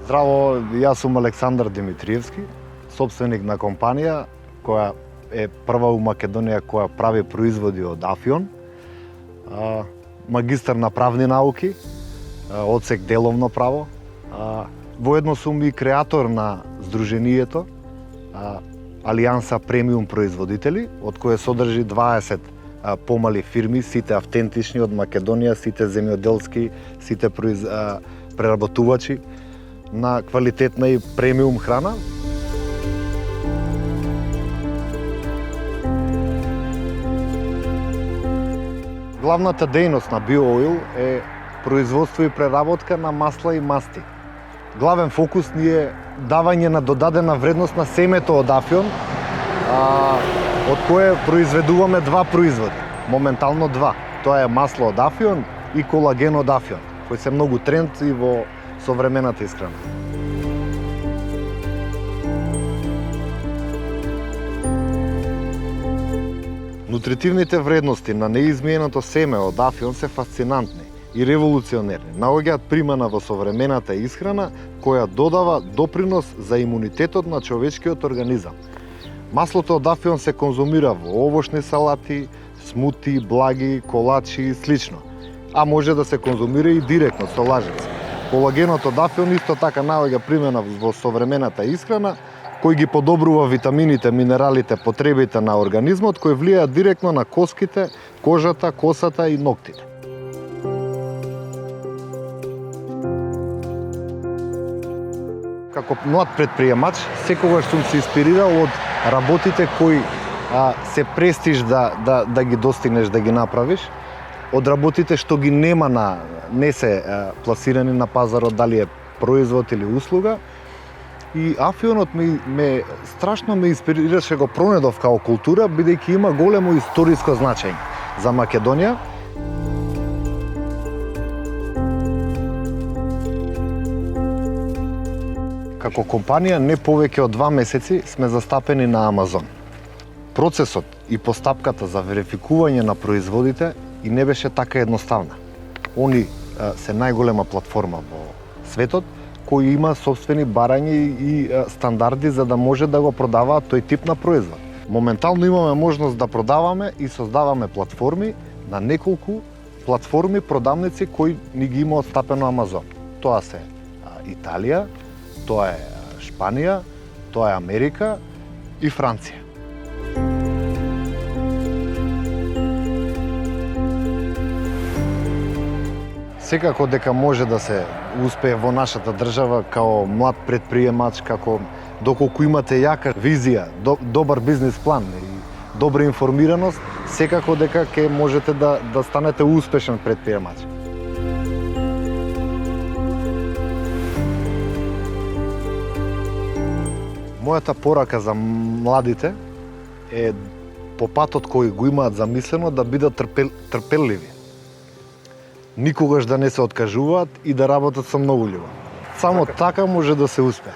Здраво, јас сум Александар Димитриевски, собственик на компанија која е прва у Македонија која прави производи од афион, магистар на правни науки, одсек деловно право. Воедно сум и креатор на здруженијето Алијанса премиум производители, од кое содржи 20 помали фирми, сите автентични од Македонија, сите земјоделски, сите преработувачи на квалитетна и премиум храна. Главната дејност на BioOil е производство и преработка на масла и масти. Главен фокус ни е давање на додадена вредност на семето од афион, од кое произведуваме два производи, моментално два. Тоа е масло од афион и колаген од афион, кои се многу тренд и во современата исхрана. Нутритивните вредности на неизмиеното семе од афион се фасцинантни и револуционерни. Наоѓаат примана во современата исхрана која додава допринос за имунитетот на човечкиот организам. Маслото од афион се конзумира во овошни салати, смути, благи, колачи и слично, а може да се конзумира и директно со лажец. Колагенот од афион исто така наоѓа примена во современата исхрана, кој ги подобрува витамините, минералите, потребите на организмот, кои влијаат директно на коските, кожата, косата и ноктите. Како млад предприемач, секогаш сум се инспирирал од работите кои се престиж да ги достигнеш, да ги направиш, од работите што ги нема не се пласирани на пазарот, дали е производ или услуга. И афионот страшно ме инспирираше, го пронедов као култура, бидејќи има големо историско значење за Македонија. Како компанија не повеќе од 2 месеци сме застапени на Амазон. Процесот и постапката за верификување на производите и не беше така едноставна. Они се најголема платформа во светот, кој има собствени барања и стандарди за да може да го продаваат тој тип на производ. Моментално имаме можност да продаваме и создаваме платформи на неколку платформи продавници кои ни ги има отстапено Амазон. Тоа се Италија, тоа е Шпанија, тоа е Америка и Франција. Секако дека може да се успее во нашата држава као млад предприемач, како доколку имате јака визија, добар бизнис план и добра информираност, секако дека ќе можете да станете успешен предприемач. Мојата порака за младите е по патот кој го имаат замислено да бидат трпеливи. Никогаш да не се откажуваат и да работат со многу љубов. Само така може да се успее.